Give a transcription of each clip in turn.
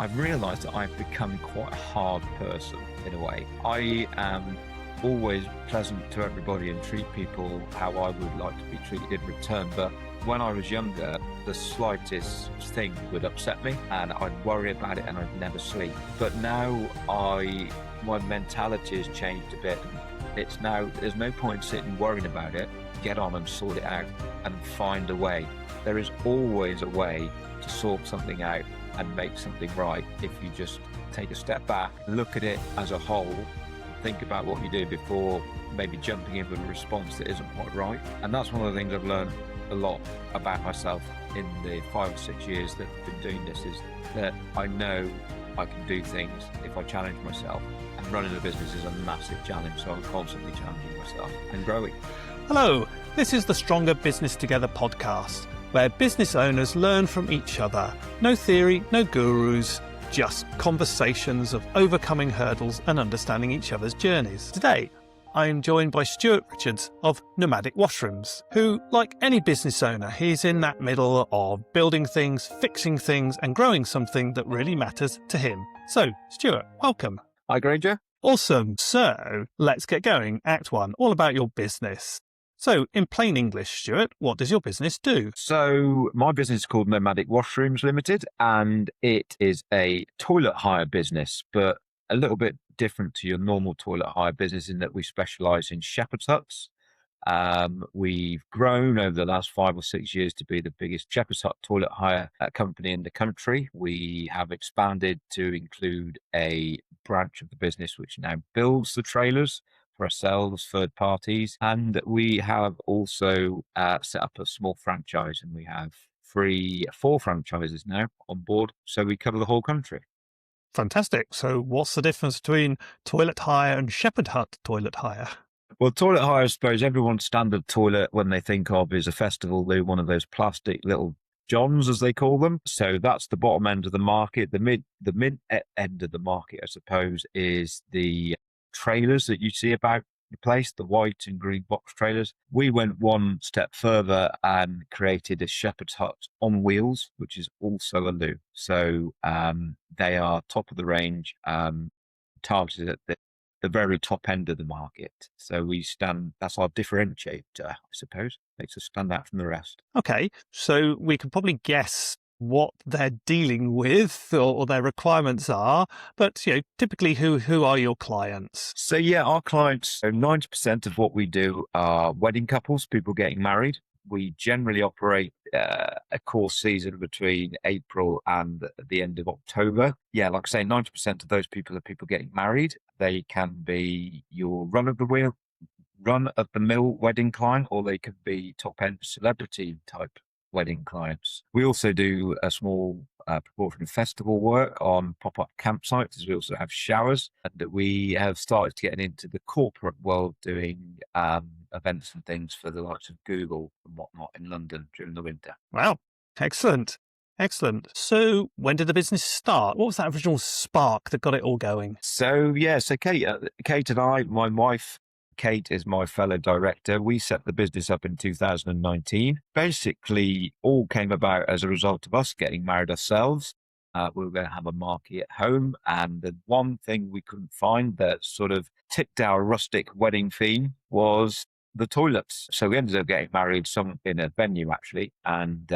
I've realised that I've become quite a hard person in a way. I am always pleasant to everybody and treat people how I would like to be treated in return. But when I was younger, the slightest thing would upset me and I'd worry about it and I'd never sleep. But now my mentality has changed a bit. It's now, there's no point sitting worrying about it. Get on and sort it out and find a way. There is always a way to sort something out and make something right if you just take a step back, look at it as a whole, think about what you do before maybe jumping in with a response that isn't quite right. And that's one of the things I've learned a lot about myself in the 5 or 6 years that I've been doing this, is that I know I can do things if I challenge myself. And running a business is a massive challenge, so I'm constantly challenging myself and growing. Hello, this is the Stronger Business Together podcast, where business owners learn from each other. No theory, no gurus, just conversations of overcoming hurdles and understanding each other's journeys. Today, I am joined by Stuart Richards of Nomadic Washrooms, who, like any business owner, he's in that middle of building things, fixing things, and growing something that really matters to him. So, Stuart, welcome. Hi, Granger. Awesome. So, let's get going. Act 1, all about your business. So, in plain English, Stuart, what does your business do? So my business is called Nomadic Washrooms Limited, and it is a toilet hire business, but a little bit different to your normal toilet hire business in that we specialise in shepherd's huts. We've grown over the last 5 or 6 years to be the biggest shepherd's hut toilet hire company in the country. We have expanded to include a branch of the business which now builds the trailers for ourselves, third parties, and we have also set up a small franchise, and we have 4 franchises now on board, so we cover the whole country. Fantastic. So what's the difference between toilet hire and shepherd hut toilet hire? Well, toilet hire, I suppose everyone's standard toilet when they think of is a festival loo, one of those plastic little Johns, as they call them. So that's the bottom end of the market. The mid end of the market, I suppose, is the trailers that you see about the place, the white and green box trailers. We went one step further and created a shepherd's hut on wheels, which is also a loo. So they are top of the range, targeted at the very top end of the market. So that's our differentiator, I suppose, makes us stand out from the rest. Okay, so we can probably guess what they're dealing with or their requirements are, but typically who are your clients? So our clients, so 90% of what we do are wedding couples, people getting married. We generally operate a course season between April and the end of October. Yeah, like I say, 90% of those people are people getting married. They can be your run-of-the-mill wedding client, or they could be top-end celebrity type wedding clients. We also do a small proportion of festival work on pop-up campsites, as we also have showers, and we have started getting into the corporate world doing events and things for the likes of Google and whatnot in London during the winter. Wow, excellent. So when did the business start? What was that original spark that got it all going? So Kate and I, my wife, Kate is my fellow director. We set the business up in 2019. Basically, all came about as a result of us getting married ourselves. We were going to have a marquee at home, and the one thing we couldn't find that sort of ticked our rustic wedding theme was the toilets. So we ended up getting married in a venue, actually, and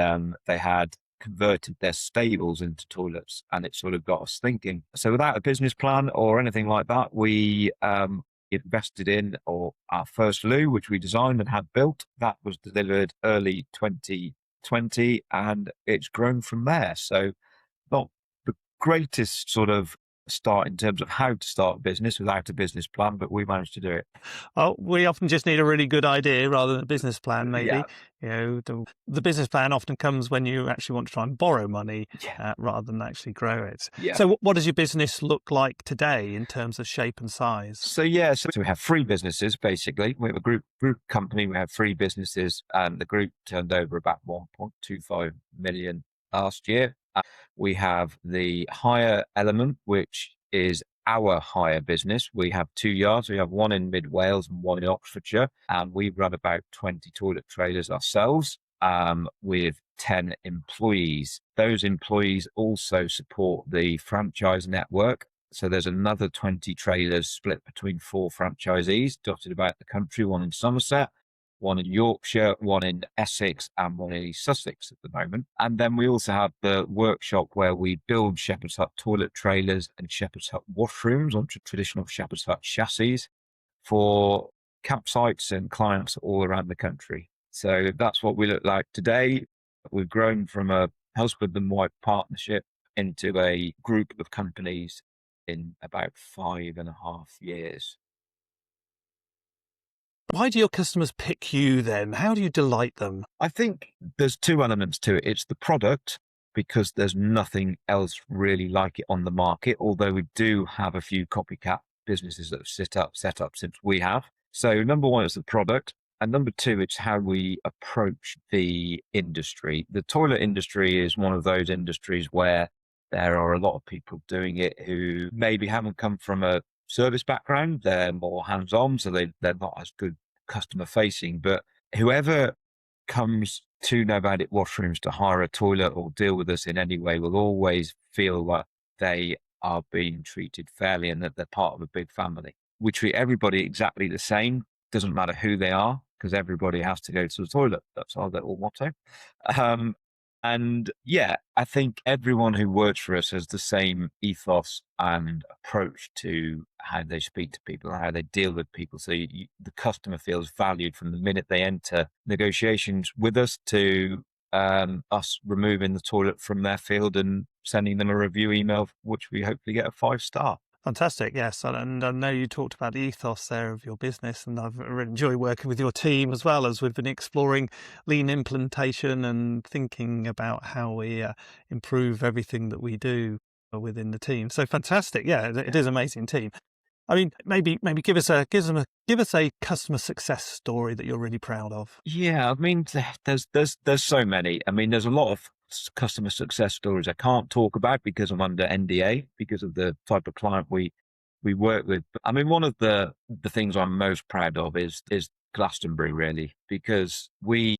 they had converted their stables into toilets, and it sort of got us thinking. So without a business plan or anything like that, we invested in our first loo, which we designed and had built. That was delivered early 2020, and it's grown from there. So not the greatest sort of start in terms of how to start a business without a business plan, but we managed to do it. Oh, we often just need a really good idea rather than a business plan, maybe. Yeah. The business plan often comes when you actually want to try and borrow money rather than actually grow it. Yeah. So what does your business look like today in terms of shape and size? So we have 3 businesses, basically. We have a group company. We have 3 businesses, and the group turned over about 1.25 million last year. We have the hire element, which is our hire business. We have 2 yards. We have one in Mid Wales and one in Oxfordshire, and we run about 20 toilet trailers ourselves, with 10 employees. Those employees also support the franchise network. So there's another 20 trailers split between 4 franchisees dotted about the country, one in Somerset, one in Yorkshire, one in Essex, and one in East Sussex at the moment. And then we also have the workshop where we build Shepherd's Hut toilet trailers and Shepherd's Hut washrooms onto traditional Shepherd's Hut chassis for campsites and clients all around the country. So that's what we look like today. We've grown from a husband and wife partnership into a group of companies in about 5.5 years. Why do your customers pick you then? How do you delight them? I think there's 2 elements to it. It's the product, because there's nothing else really like it on the market, although we do have a few copycat businesses that have set up since we have. So number 1 is the product. And number 2, it's how we approach the industry. The toilet industry is one of those industries where there are a lot of people doing it who maybe haven't come from a service background. They're more hands-on, so they're not as good customer facing. But whoever comes to Nomadic Washrooms to hire a toilet or deal with us in any way will always feel like they are being treated fairly and that they're part of a big family. We treat everybody exactly the same. Doesn't matter who they are, because everybody has to go to the toilet. That's our little motto. And yeah, I think everyone who works for us has the same ethos and approach to how they speak to people, how they deal with people. So the customer feels valued from the minute they enter negotiations with us to us removing the toilet from their field and sending them a review email, which we hopefully get a 5-star. Fantastic, yes. And I know you talked about the ethos there of your business, and I've really enjoyed working with your team as well, as we've been exploring lean implementation and thinking about how we improve everything that we do within the team. So fantastic. Yeah, it is an amazing team. I mean, maybe give us a customer success story that you're really proud of. Yeah, I mean, there's so many. I mean, there's a lot of customer success stories I can't talk about because I'm under NDA because of the type of client we work with. But I mean, one of the things I'm most proud of is Glastonbury, really, because we've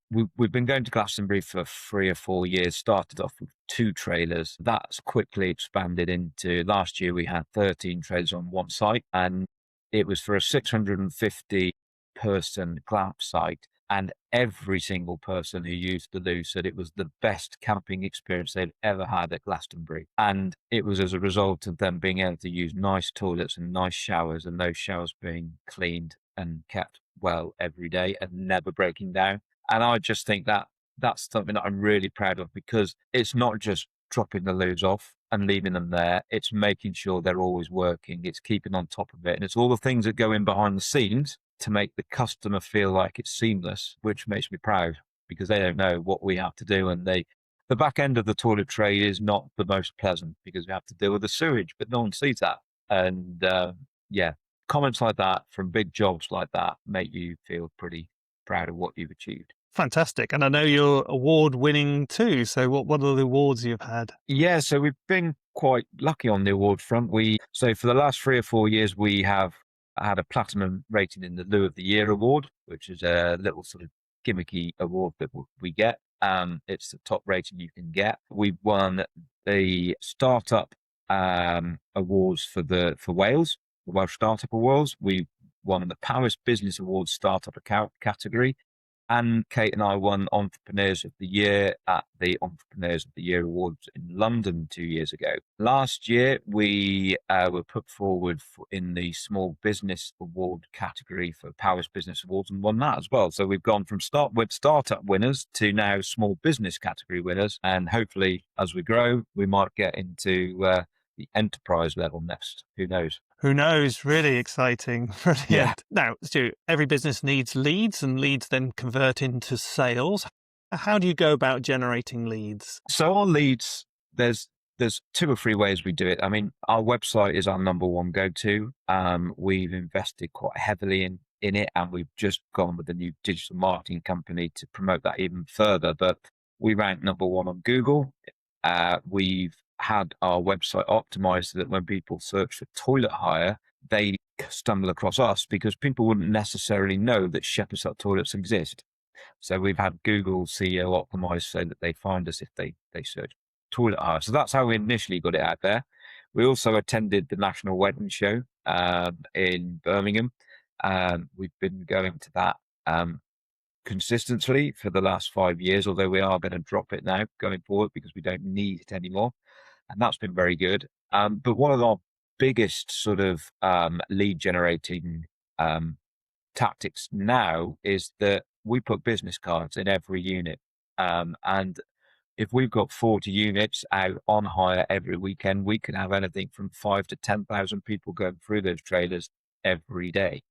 been going to Glastonbury for 3 or 4 years. Started off with 2 trailers. That's quickly expanded into, last year we had 13 trailers on one site, and it was for a 650 person campsite. And every single person who used the loo said it was the best camping experience they'd ever had at Glastonbury. And it was as a result of them being able to use nice toilets and nice showers, and those showers being cleaned and kept well every day and never breaking down. And I just think that that's something that I'm really proud of, because it's not just dropping the loos off and leaving them there. It's making sure they're always working. It's keeping on top of it. And it's all the things that go in behind the scenes to make the customer feel like it's seamless, which makes me proud, because they don't know what we have to do. And the back end of the toilet tray is not the most pleasant, because we have to deal with the sewage, but no one sees that. And yeah, comments like that from big jobs like that make you feel pretty proud of what you've achieved. Fantastic. And I know you're award winning too. So what are the awards you've had? Yeah, so we've been quite lucky on the award front. So for the last 3 or 4 years, we have had a platinum rating in the Loo of the Year award, which is a little sort of gimmicky award that we get. It's the top rating you can get. We've won the startup awards for Wales, the Welsh Startup Awards. We won the Powers Business Awards Startup category. And Kate and I won Entrepreneurs of the Year at the Entrepreneurs of the Year Awards in London 2 years ago. Last year, we were put forward in the Small Business Award category for Powers Business Awards and won that as well. So we've gone from startup winners to now small business category winners. And hopefully, as we grow, we might get into the enterprise level next. Who knows? Who knows? Really exciting. Brilliant. Yeah. Now, Stu, every business needs leads, and leads then convert into sales. How do you go about generating leads? So our leads, there's 2 or 3 ways we do it. I mean, our website is our number one go-to. We've invested quite heavily in it, and we've just gone with a new digital marketing company to promote that even further. But we rank number 1 on Google. We've had our website optimized so that when people search for toilet hire, they stumble across us, because people wouldn't necessarily know that Shepherd's Hut toilets exist. So we've had Google SEO optimized so that they find us if they search toilet hire. So that's how we initially got it out there. We also attended the National Wedding Show in Birmingham. We've been going to that consistently for the last 5 years, although we are going to drop it now going forward because we don't need it anymore. And that's been very good. But one of our biggest sort of lead generating tactics now is that we put business cards in every unit. And if we've got 40 units out on hire every weekend, we can have anything from 5 to 10,000 people going through those trailers every day.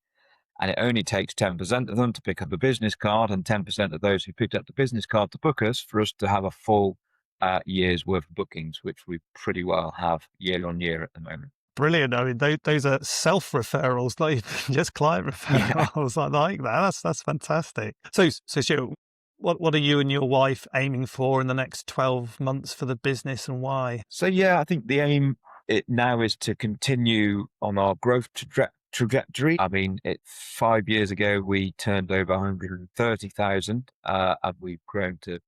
And it only takes 10% of them to pick up a business card and 10% of those who picked up the business card to book us for us to have a full year's worth of bookings, which we pretty well have year on year at the moment. Brilliant. I mean, those are self-referrals, not even just client referrals. Yeah. I like that. That's fantastic. So Stuart, what are you and your wife aiming for in the next 12 months for the business, and why? So, yeah, I think the aim now is to continue on our growth trajectory. I mean, 5 years ago, we turned over 130,000 and we've grown to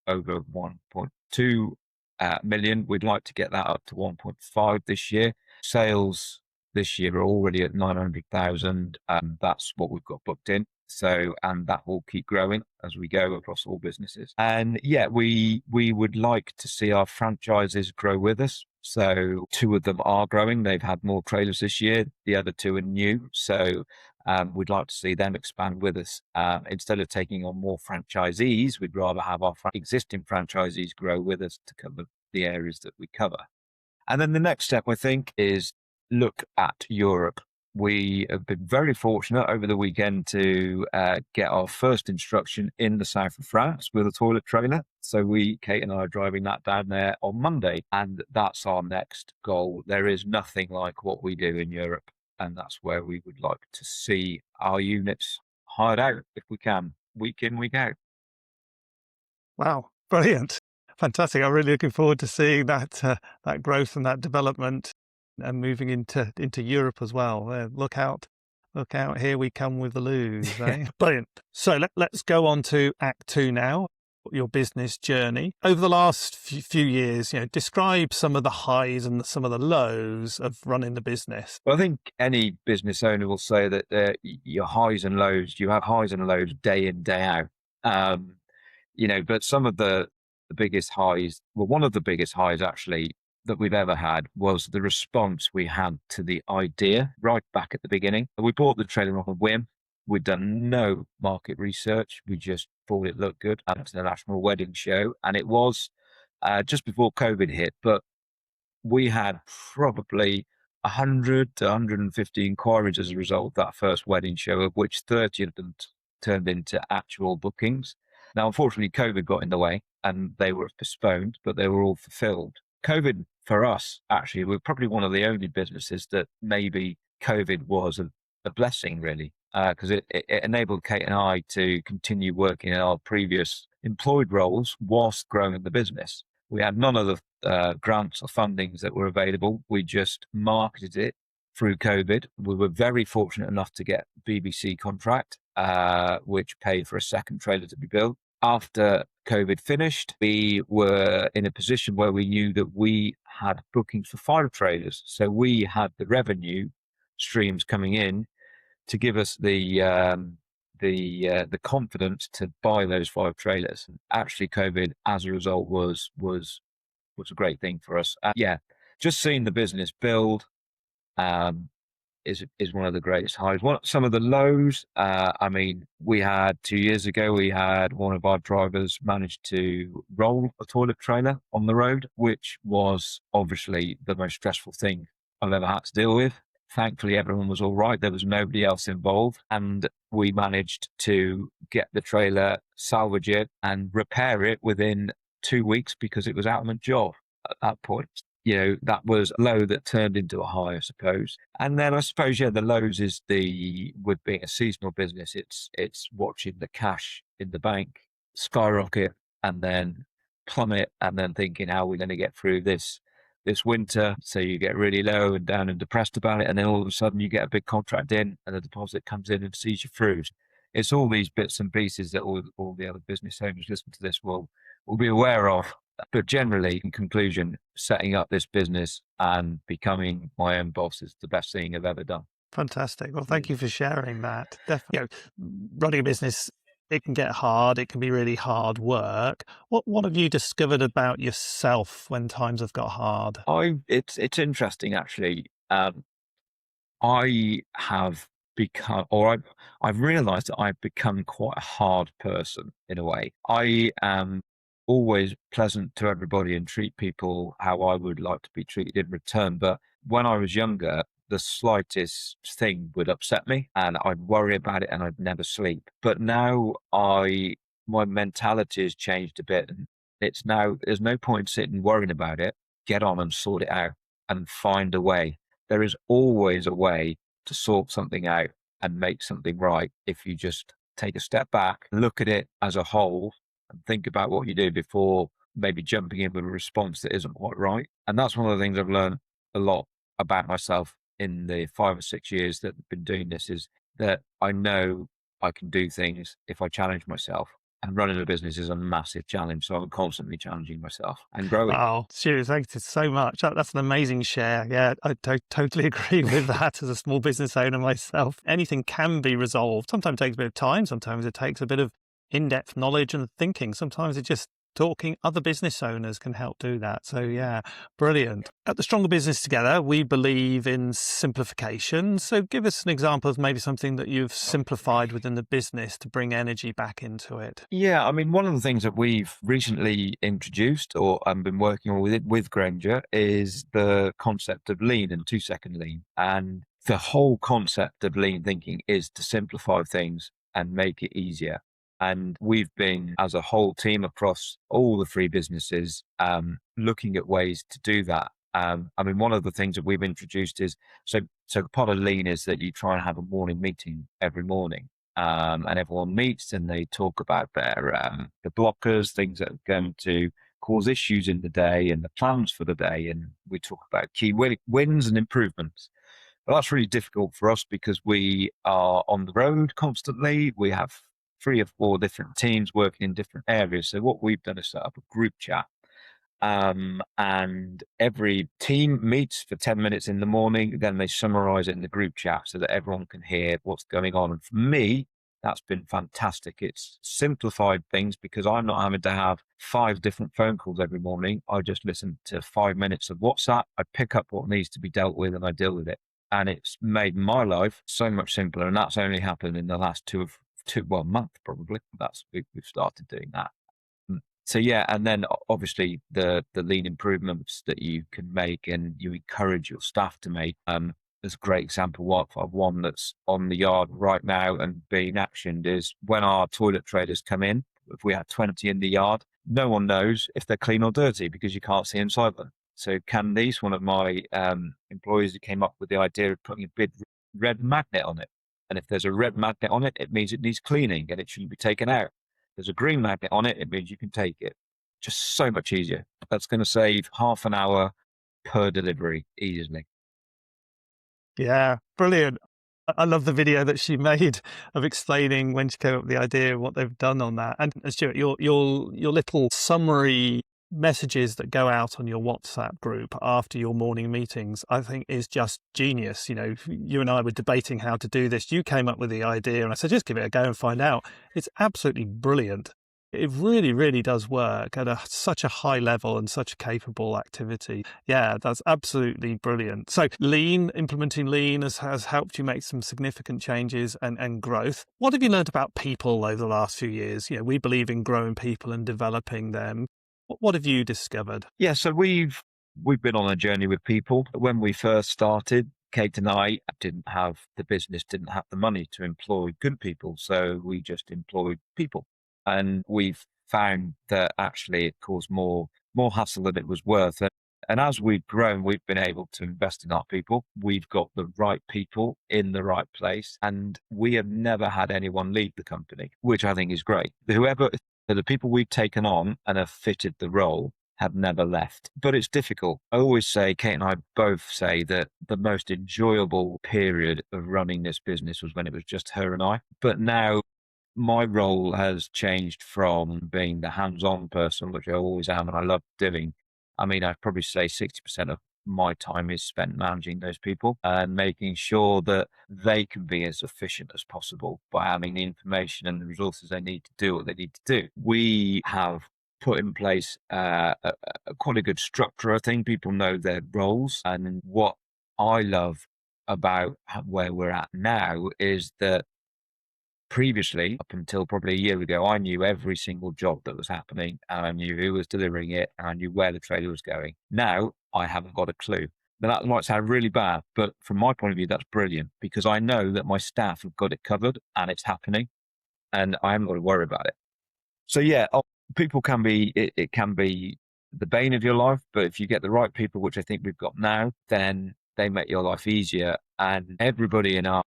over 1.2 million. We'd like to get that up to 1.5 this year. Sales this year are already at 900,000. That's what we've got booked in. So, and that will keep growing as we go across all businesses. And yeah, we would like to see our franchises grow with us. So 2 of them are growing. They've had more trailers this year. The other 2 are new. So we'd like to see them expand with us. Instead of taking on more franchisees, we'd rather have our existing franchisees grow with us to cover the areas that we cover. And then the next step, I think, is look at Europe. We have been very fortunate over the weekend to get our first instruction in the south of France with a toilet trailer. So Kate and I are driving that down there on Monday, and that's our next goal. There is nothing like what we do in Europe, and that's where we would like to see our units hired out if we can, week in, week out. Wow, brilliant. Fantastic. I'm really looking forward to seeing that growth and that development and moving into Europe as well. Look out, here we come with the loos. Eh? Brilliant. So let's go on to Act 2 now, your business journey. Over the last few years, describe some of the highs and some of the lows of running the business. Well, I think any business owner will say that your highs and lows, you have highs and lows day in, day out. But some of the biggest highs, well, one of the biggest highs actually that we've ever had was the response we had to the idea right back at the beginning. We bought the trailer on a whim. We'd done no market research. We just thought it looked good at the National Wedding Show. And it was just before COVID hit, but we had probably 100 to 150 inquiries as a result of that first wedding show, of which 30 of them turned into actual bookings. Now, unfortunately, COVID got in the way and they were postponed, but they were all fulfilled. COVID for us, actually, we're probably one of the only businesses that maybe COVID was a blessing, really, because it enabled Kate and I to continue working in our previous employed roles whilst growing the business. We had none of the grants or fundings that were available. We just marketed it through COVID. We were very fortunate enough to get BBC contract, which paid for a second trailer to be built. After COVID finished, we were in a position where we knew that we had bookings for 5 trailers. So we had the revenue streams coming in to give us the confidence to buy those 5 trailers. Actually, COVID, as a result, was a great thing for us. Just seeing the business build is one of the greatest highs. Some of the lows, we had 2 years ago, we had one of our drivers managed to roll a toilet trailer on the road, which was obviously the most stressful thing I've ever had to deal with. Thankfully, everyone was all right. There was nobody else involved. And we managed to get the trailer, salvage it and repair it within 2 weeks because it was out of a job at that point. That was a low that turned into a high, I suppose. And then I suppose, the lows is with being a seasonal business, it's watching the cash in the bank skyrocket and then plummet and then thinking, how are we going to get through this winter? So you get really low and down and depressed about it. And then all of a sudden you get a big contract in and the deposit comes in and sees you through. it's all these bits and pieces that all the other business owners listen to this will be aware of. But generally, in conclusion, setting up this business and becoming my own boss is the best thing I've ever done. Fantastic. Well, thank you for sharing that. Definitely, running a business, it can get hard. It can be really hard work. What have you discovered about yourself when times have got hard? It's interesting actually. I have become, or I've realised that I've become quite a hard person in a way. I am always pleasant to everybody and treat people how I would like to be treated in return. But when I was younger, the slightest thing would upset me and I'd worry about it and I'd never sleep. But now my mentality has changed a bit, and it's now, there's no point sitting worrying about it. Get on and sort it out and find a way. There is always a way to sort something out and make something right if you just take a step back, look at it as a whole, and think about what you do before maybe jumping in with a response that isn't quite right. And that's one of the things I've learned a lot about myself in the 5 or 6 years that I've been doing this, is that I know I can do things if I challenge myself. And running a business is a massive challenge. So I'm constantly challenging myself and growing. Oh, Stuart, thank you so much. That's an amazing share. Yeah, I totally agree with that as a small business owner myself. Anything can be resolved. Sometimes it takes a bit of time. Sometimes it takes a bit of in-depth knowledge and thinking. Sometimes it's just talking. Other business owners can help do that. So yeah, brilliant. At the Stronger Business Together, we believe in simplification. So give us an example of maybe something that you've simplified within the business to bring energy back into it. Yeah, I mean, one of the things that we've recently introduced or been working on with Granger is the concept of lean and 2-second lean. And the whole concept of lean thinking is to simplify things and make it easier. And we've been, as a whole team across all the 3 businesses, looking at ways to do that. I mean, one of the things that we've introduced is, so part of lean is that you try and have a morning meeting every morning. And everyone meets and they talk about their the blockers, things that are going to cause issues in the day and the plans for the day. And we talk about key wins and improvements. But that's really difficult for us because we are on the road constantly. We have 3 or 4 different teams working in different areas. So what we've done is set up a group chat. And every team meets for 10 minutes in the morning, then they summarize it in the group chat so that everyone can hear what's going on. And for me, that's been fantastic. It's simplified things because I'm not having to have 5 different phone calls every morning. I just listen to 5 minutes of WhatsApp. I pick up what needs to be dealt with and I deal with it. And it's made my life so much simpler. And that's only happened in the last month probably. We've started doing that. So yeah, and then obviously the lean improvements that you can make and you encourage your staff to make. There's a great example of one that's on the yard right now and being actioned is when our toilet traders come in. If we have 20 in the yard, no one knows if they're clean or dirty because you can't see inside them. So Candice, one of my employees, who came up with the idea of putting a big red magnet on it. And if there's a red magnet on it, it means it needs cleaning and it shouldn't be taken out. There's a green magnet on it, it means you can take it. Just so much easier. That's going to save half an hour per delivery easily. Yeah, brilliant. I love the video that she made of explaining when she came up with the idea of what they've done on that. And Stuart, your little summary messages that go out on your WhatsApp group after your morning meetings, I think is just genius. You know, you and I were debating how to do this. You came up with the idea and I said, just give it a go and find out. It's absolutely brilliant. It really, really does work at such a high level and such a capable activity. Yeah, that's absolutely brilliant. So implementing lean has helped you make some significant changes and growth. What have you learned about people over the last few years? You know, we believe in growing people and developing them. What have you discovered? Yeah, so we've been on a journey with people. When we first started, Kate and I didn't have the money to employ good people. So we just employed people. And we've found that actually it caused more hassle than it was worth. And as we've grown, we've been able to invest in our people. We've got the right people in the right place. And we have never had anyone leave the company, which I think is great. The people we've taken on and have fitted the role have never left. But it's difficult. I always say, Kate and I both say that the most enjoyable period of running this business was when it was just her and I. But now my role has changed from being the hands-on person, which I always am and I love doing. I mean, I'd probably say 60% of my time is spent managing those people and making sure that they can be as efficient as possible by having the information and the resources they need to do what they need to do. We have put in place quite a good structure. I think people know their roles, and what I love about where we're at now is that previously, up until probably a year ago, I knew every single job that was happening, and I knew who was delivering it, and I knew where the trailer was going. Now, I haven't got a clue. Now, that might sound really bad, but from my point of view, that's brilliant, because I know that my staff have got it covered and it's happening, and I haven't got to worry about it. So yeah, people can be, it can be the bane of your life, but if you get the right people, which I think we've got now, then they make your life easier. And everybody in our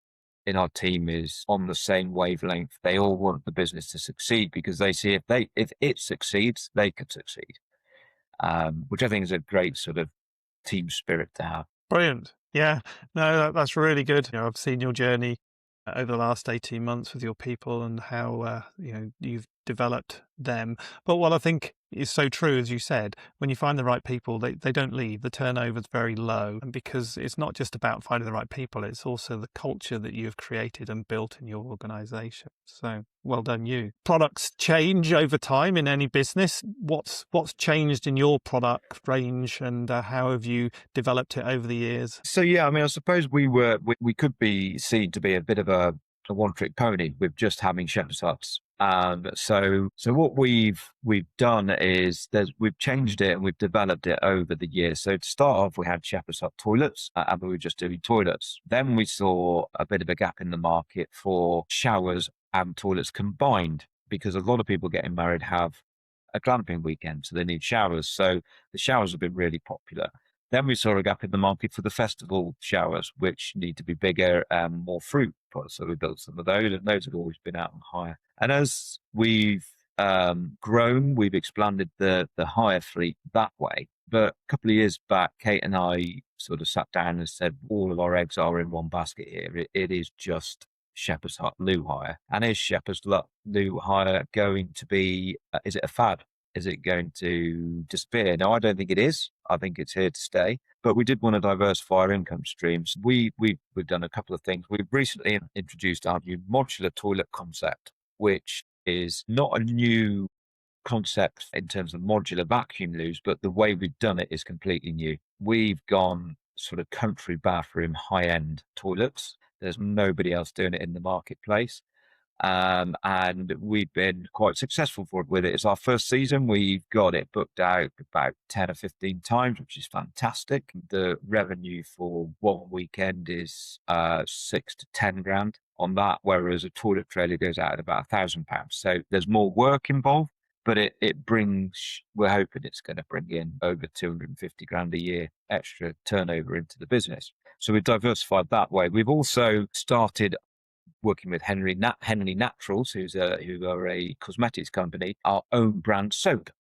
team is on the same wavelength. They all want the business to succeed because they see if it succeeds, they can succeed, which I think is a great sort of team spirit to have. Brilliant. Yeah, no, that's really good. I've seen your journey over the last 18 months with your people and how you've developed them. But what I think is so true, as you said, when you find the right people, they don't leave. The turnover is very low, and because it's not just about finding the right people, it's also the culture that you've created and built in your organization. So well done, you. Products change over time in any business. What's changed in your product range, and how have you developed it over the years? So yeah, I mean, I suppose we could be seen to be a bit of a one-trick pony with just having shepherd's huts. So what we've done is we've changed it and we've developed it over the years. So to start off, we had shepherd's hut toilets, and we were just doing toilets. Then we saw a bit of a gap in the market for showers and toilets combined, because a lot of people getting married have a glamping weekend, so they need showers. So the showers have been really popular. Then we saw a gap in the market for the festival showers, which need to be bigger and more fruit. So we built some of those, and those have always been out on hire. And as we've grown, we've expanded the hire fleet that way. But a couple of years back, Kate and I sort of sat down and said, all of our eggs are in one basket here. It is just Shepherd's Hut loo hire. And is Shepherd's Hut loo hire going to be, is it a fad? Is it going to disappear? No, I don't think it is. I think it's here to stay. But we did want to diversify our income streams. We've done a couple of things. We've recently introduced our new modular toilet concept, which is not a new concept in terms of modular vacuum loos, but the way we've done it is completely new. We've gone sort of country bathroom, high-end toilets. There's nobody else doing it in the marketplace. And we've been quite successful with it. It's our first season. We've got it booked out about 10 or 15 times, which is fantastic. The revenue for one weekend is 6 to 10 grand on that, whereas a toilet trailer goes out at about £1,000. So there's more work involved, but it brings, we're hoping it's going to bring in over 250 grand a year extra turnover into the business. So we've diversified that way. We've also started working with Henley Naturals, who are a cosmetics company, our own brand soap.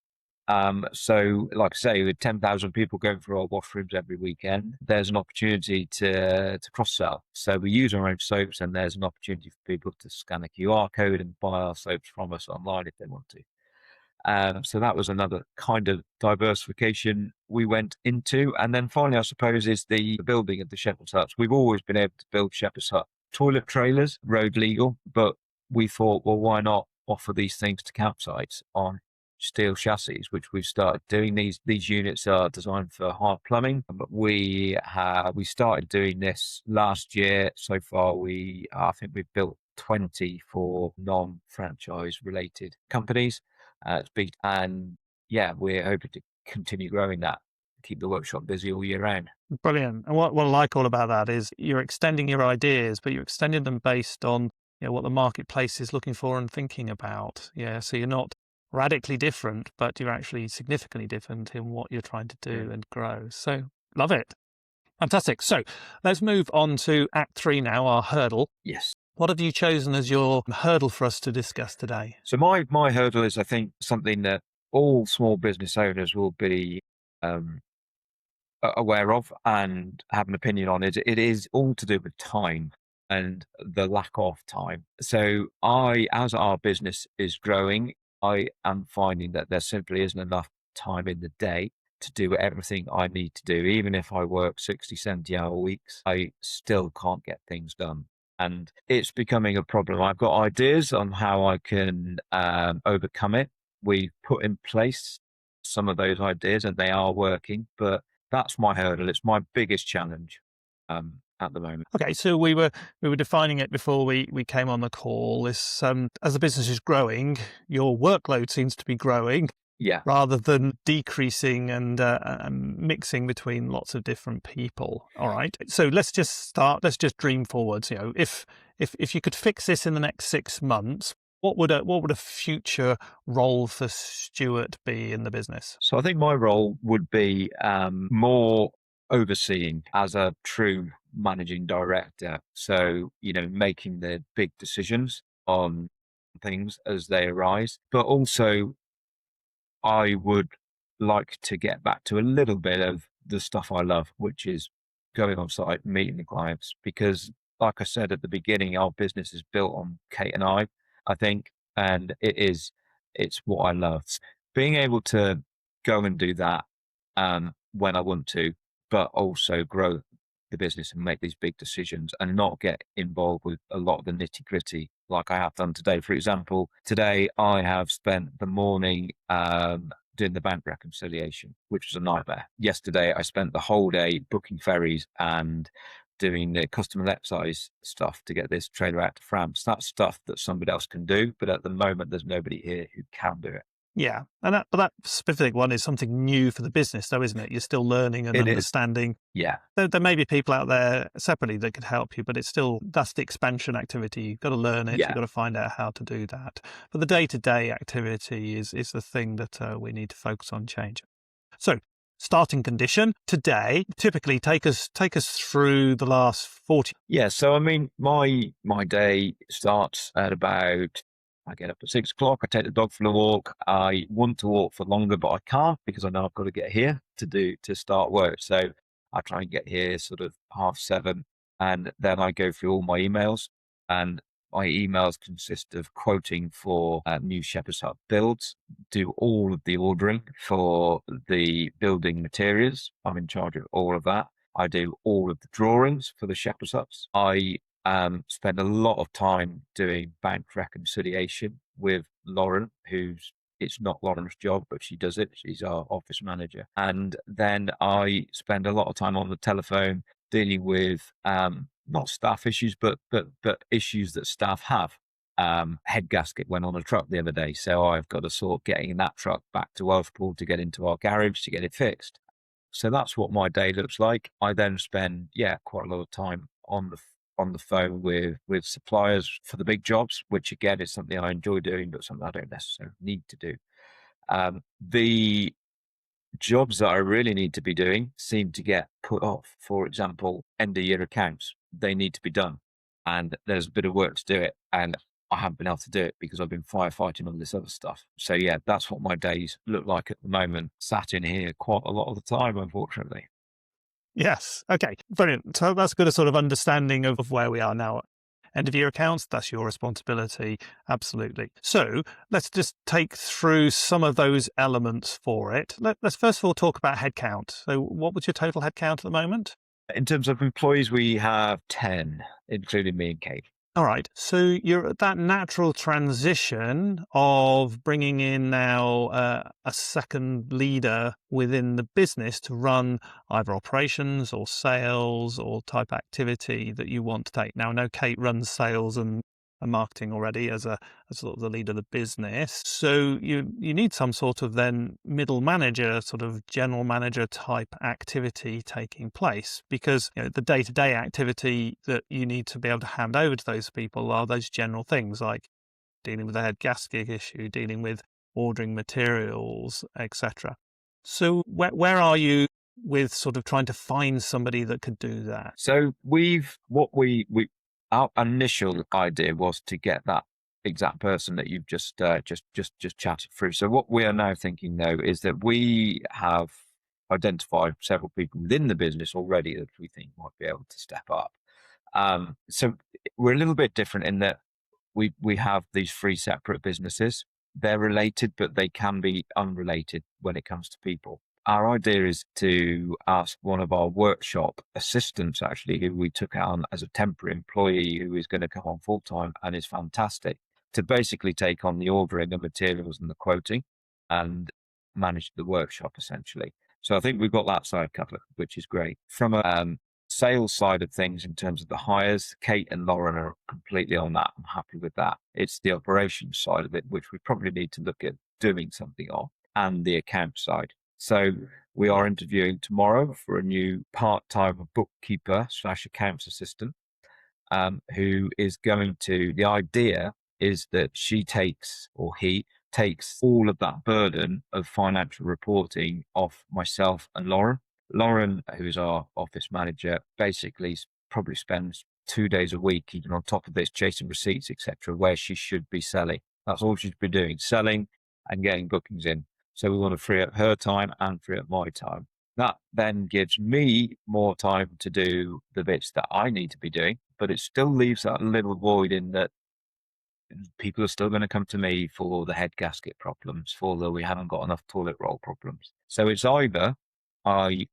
So like I say, with 10,000 people going through our washrooms every weekend, there's an opportunity to cross-sell. So we use our own soaps, and there's an opportunity for people to scan a QR code and buy our soaps from us online if they want to. So that was another kind of diversification we went into. And then finally, I suppose, is the building of the shepherd's huts. We've always been able to build shepherd's hut toilet trailers, road legal, but we thought, well, why not offer these things to campsites on steel chassis, which we've started doing. These units are designed for hard plumbing, but we started doing this last year. So far, I think we've built 20 for non-franchise related companies. And yeah, we're hoping to continue growing that, keep the workshop busy all year round. Brilliant. And what I like all about that is you're extending your ideas, but you're extending them based on what the marketplace is looking for and thinking about. Yeah, so you're not radically different, but you're actually significantly different in what you're trying to do and grow. So love it. Fantastic. So let's move on to Act 3 now, our hurdle. Yes. What have you chosen as your hurdle for us to discuss today? So my hurdle is, I think, something that all small business owners will be aware of and have an opinion on. It is all to do with time. and the lack of time. So as our business is growing, I am finding that there simply isn't enough time in the day to do everything I need to do. Even if I work 60, 70-hour weeks, I still can't get things done. And it's becoming a problem. I've got ideas on how I can overcome it. We've put in place some of those ideas and they are working, but that's my hurdle. It's my biggest challenge at the moment. Okay, so we were defining it before we came on the call. This as the business is growing, your workload seems to be growing Yeah. rather than decreasing and mixing between lots of different people. All right, so let's just dream forwards. If you could fix this in the next 6 months, what would a future role for Stuart be in the business? So I think my role would be more overseeing as a true managing director. So, making the big decisions on things as they arise, but also I would like to get back to a little bit of the stuff I love, which is going on site, meeting the clients. Because, like I said at the beginning, our business is built on Kate and I think, and it's what I love. Being able to go and do that when I want to, but also grow the business and make these big decisions and not get involved with a lot of the nitty gritty like I have done today. For example, today I have spent the morning doing the bank reconciliation, which was a nightmare. Yesterday, I spent the whole day booking ferries and doing the customer excise stuff to get this trailer out to France. That's stuff that somebody else can do, but at the moment, there's nobody here who can do it. Yeah, but that specific one is something new for the business, though, isn't it? You're still learning and It is. understanding. Yeah. There may be people out there separately that could help you, but that's the expansion activity. You've got to learn it. Yeah. You've got to find out how to do that. But the day-to-day activity is the thing that we need to focus on changing. So, starting condition today, typically take us through the last 40. Yeah. So, I mean, my day starts at about, I get up at 6 o'clock. I take the dog for a walk. I want to walk for longer, but I can't because I know I've got to get here to start work. So I try and get here sort of 7:30, and then I go through all my emails. And my emails consist of quoting for new Shepherd's Hut builds, do all of the ordering for the building materials. I'm in charge of all of that. I do all of the drawings for the Shepherd's Huts. I spend a lot of time doing bank reconciliation with Lauren, it's not Lauren's job, but she does it. She's our office manager. And then I spend a lot of time on the telephone dealing with not staff issues, but issues that staff have. Head gasket went on a truck the other day, so I've got to sort getting that truck back to Welshpool to get into our garage to get it fixed. So that's what my day looks like. I then spend quite a lot of time on the phone with suppliers for the big jobs, which again is something I enjoy doing, but something I don't necessarily need to do. The jobs that I really need to be doing seem to get put off. For example, end of year accounts, they need to be done, and there's a bit of work to do it, and I haven't been able to do it because I've been firefighting on this other stuff. So yeah, that's what my days look like at the moment, sat in here quite a lot of the time, unfortunately. Yes. Okay. Brilliant. So that's a good sort of understanding of where we are now. End of year accounts, that's your responsibility. Absolutely. So let's just take through some of those elements for it. Let's first of all talk about headcount. So what was your total headcount at the moment? In terms of employees, we have 10, including me and Kate. All right. So you're at that natural transition of bringing in now a second leader within the business to run either operations or sales or type activity that you want to take. Now, I know Kate runs sales and marketing already as sort of the leader of the business. So you need some sort of then middle manager, sort of general manager type activity taking place, because the day-to-day activity that you need to be able to hand over to those people are those general things like dealing with the head gasket issue, dealing with ordering materials, etc. So where are you with sort of trying to find somebody that could do that? So our initial idea was to get that exact person that you've just chatted through. So what we are now thinking, though, is that we have identified several people within the business already that we think might be able to step up. So we're a little bit different in that we have these three separate businesses. They're related, but they can be unrelated when it comes to people. Our idea is to ask one of our workshop assistants, actually, who we took on as a temporary employee, who is going to come on full time and is fantastic, to basically take on the ordering of materials and the quoting and manage the workshop essentially. So I think we've got that side covered, which is great. From a sales side of things, in terms of the hires, Kate and Lauren are completely on that. I'm happy with that. It's the operations side of it, which we probably need to look at doing something on, and the account side. So we are interviewing tomorrow for a new part-time bookkeeper / accounts assistant, who is going to, the idea is that she takes, or he takes, all of that burden of financial reporting off myself and Lauren. Lauren, who is our office manager, basically probably spends 2 days a week, even on top of this, chasing receipts, etc., where she should be selling. That's all she's been doing, selling and getting bookings in. So we want to free up her time and free up my time. That then gives me more time to do the bits that I need to be doing, but it still leaves that little void in that people are still going to come to me for the head gasket problems, for the we haven't got enough toilet roll problems. So it's either I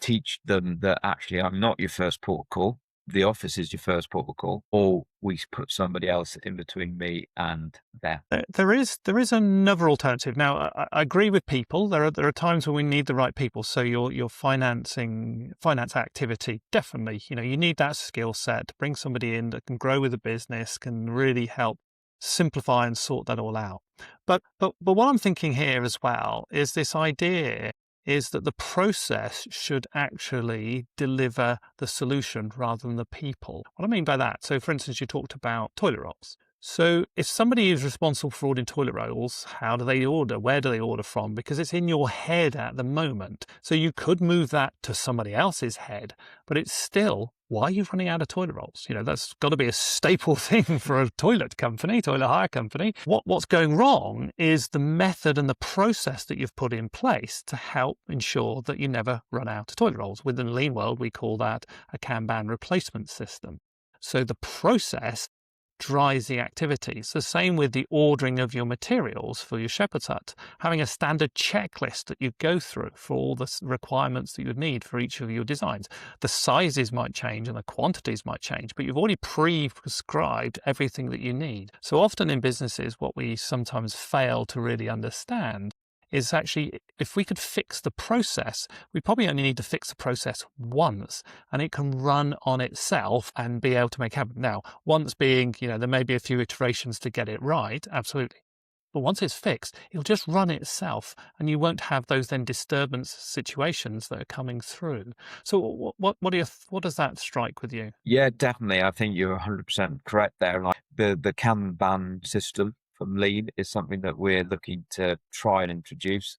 teach them that actually I'm not your first port of call, the office is your first port of call, or we put somebody else in between me and them. There is another alternative. Now, I agree with people. There are times when we need the right people. So your finance activity, definitely, you need that skill set to bring somebody in that can grow with the business, can really help simplify and sort that all out. But what I'm thinking here as well is this idea is that the process should actually deliver the solution rather than the people. What I mean by that, so for instance, you talked about toilet rolls. So if somebody is responsible for ordering toilet rolls, how do they order? Where do they order from? Because it's in your head at the moment. So you could move that to somebody else's head, but it's still, why are you running out of toilet rolls? That's got to be a staple thing for a toilet hire company. What's going wrong is the method and the process that you've put in place to help ensure that you never run out of toilet rolls. Within the lean world, we call that a Kanban replacement system. So the process drives the activities. The same with the ordering of your materials for your shepherd's hut, having a standard checklist that you go through for all the requirements that you would need for each of your designs. The sizes might change and the quantities might change, but you've already pre-prescribed everything that you need. So often in businesses, what we sometimes fail to really understand is actually, if we could fix the process, we probably only need to fix the process once, and it can run on itself and be able to make happen. Now, once being, there may be a few iterations to get it right, absolutely. But once it's fixed, it'll just run itself, and you won't have those then disturbance situations that are coming through. So what does that strike with you? Yeah, definitely. I think you're 100% correct there. Like the Kanban system from Lean is something that we're looking to try and introduce.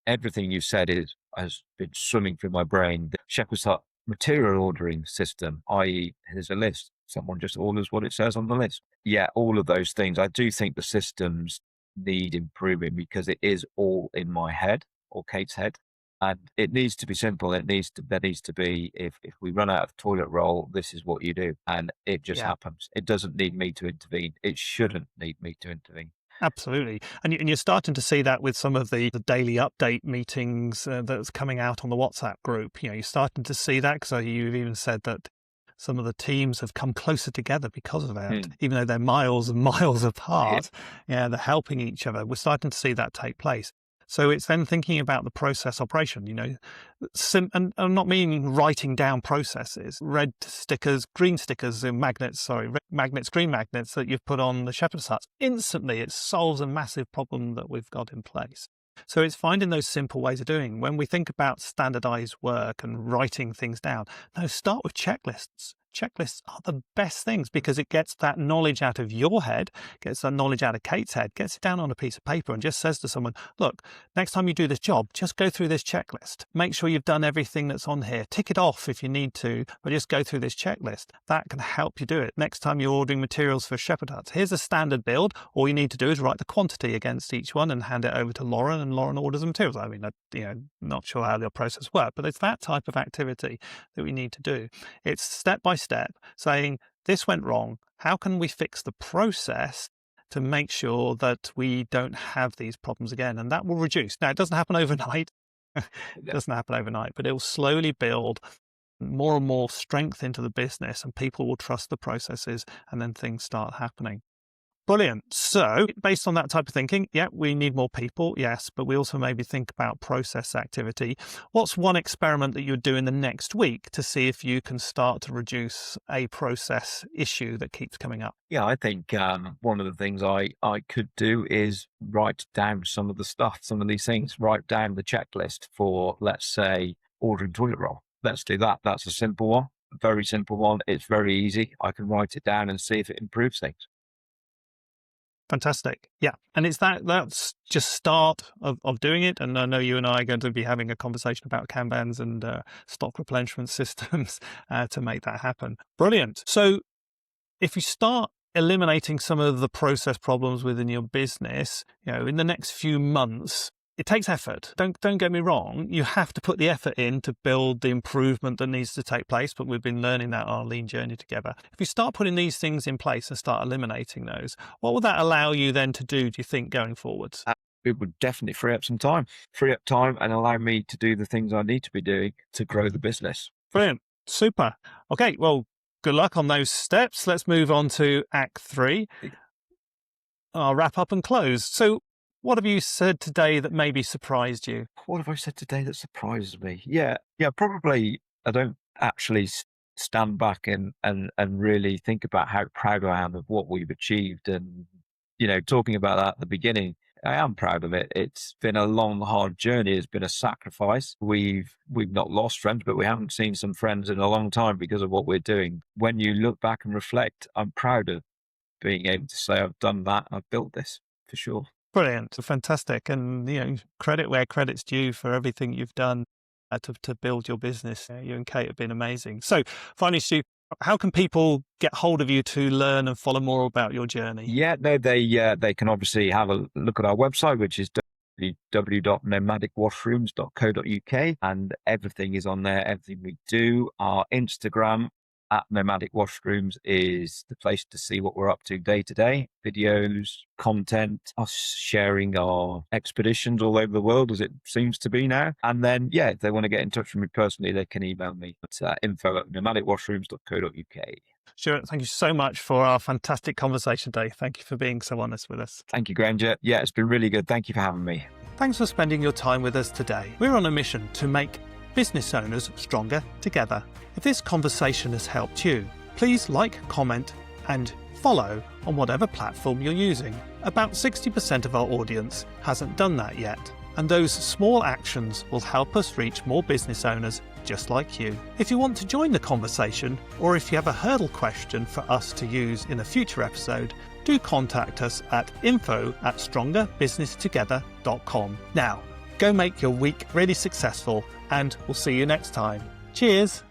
Everything you said has been swimming through my brain. The Shepherd's Hut material ordering system, i.e. here's a list. Someone just orders what it says on the list. Yeah, all of those things. I do think the systems need improving because it is all in my head or Kate's head. And it needs to be simple. There needs to be, if we run out of toilet roll, this is what you do. And it just happens. It doesn't need me to intervene. It shouldn't need me to intervene. Absolutely. And you're starting to see that with some of the daily update meetings that's coming out on the WhatsApp group. You're starting to see that because you've even said that some of the teams have come closer together because of that, even though they're miles and miles apart. Yeah, they're helping each other. We're starting to see that take place. So it's then thinking about the process operation, and I'm not meaning writing down processes, red stickers, green stickers, magnets, red magnets, green magnets that you've put on the shepherd's huts. Instantly, it solves a massive problem that we've got in place. So it's finding those simple ways of doing. When we think about standardized work and writing things down, no, start with checklists. checklists are the best things because it gets that knowledge out of your head, gets that knowledge out of Kate's head, gets it down on a piece of paper and just says to someone, look, next time you do this job, just go through this checklist. Make sure you've done everything that's on here. Tick it off if you need to, but just go through this checklist. That can help you do it. Next time you're ordering materials for shepherd huts, here's a standard build. All you need to do is write the quantity against each one and hand it over to Lauren, and Lauren orders the materials. I mean, not sure how the process works, but it's that type of activity that we need to do. It's step by step saying, this went wrong. How can we fix the process to make sure that we don't have these problems again? And that will reduce. Now, it doesn't happen overnight. It doesn't happen overnight, but it will slowly build more and more strength into the business, and people will trust the processes, and then things start happening. Brilliant. So based on that type of thinking, yeah, we need more people, yes, but we also maybe think about process activity. What's one experiment that you'd do in the next week to see if you can start to reduce a process issue that keeps coming up? Yeah, I think one of the things I could do is write down some of the stuff, some of these things, write down the checklist for, let's say, ordering toilet roll. Let's do that. That's a simple one, a very simple one. It's very easy. I can write it down and see if it improves things. Fantastic. Yeah. And that's just start of doing it. And I know you and I are going to be having a conversation about Kanbans and stock replenishment systems to make that happen. Brilliant. So if you start eliminating some of the process problems within your business, in the next few months, it takes effort. Don't get me wrong. You have to put the effort in to build the improvement that needs to take place, but we've been learning that on our lean journey together. If you start putting these things in place and start eliminating those, what will that allow you then to do you think, going forwards? It would definitely free up time and allow me to do the things I need to be doing to grow the business. Brilliant. Super. Okay, well, good luck on those steps. Let's move on to Act 3. I'll wrap up and close. So what have you said today that maybe surprised you? What have I said today that surprises me? Yeah, probably I don't actually stand back and really think about how proud I am of what we've achieved. And, talking about that at the beginning, I am proud of it. It's been a long, hard journey. It's been a sacrifice. We've not lost friends, but we haven't seen some friends in a long time because of what we're doing. When you look back and reflect, I'm proud of being able to say I've done that. I've built this for sure. Brilliant. Fantastic. And, credit where credit's due for everything you've done to build your business. You and Kate have been amazing. So finally, Stu, how can people get hold of you to learn and follow more about your journey? Yeah, no, they can obviously have a look at our website, which is www.nomadicwashrooms.co.uk, and everything is on there, everything we do. Our Instagram at Nomadic Washrooms is the place to see what we're up to day to day. Videos, content, us sharing our expeditions all over the world, as it seems to be now. And then, if they want to get in touch with me personally, they can email me at info@nomadicwashrooms.co.uk. Stuart, thank you so much for our fantastic conversation today. Thank you for being so honest with us. Thank you, Granger. Yeah, it's been really good. Thank you for having me. Thanks for spending your time with us today. We're on a mission to make business owners stronger together. If this conversation has helped you, please like, comment, and follow on whatever platform you're using. About 60% of our audience hasn't done that yet, and those small actions will help us reach more business owners just like you. If you want to join the conversation, or if you have a hurdle question for us to use in a future episode, do contact us at info@strongerbusinesstogether.com. Now, go make your week really successful, and we'll see you next time. Cheers!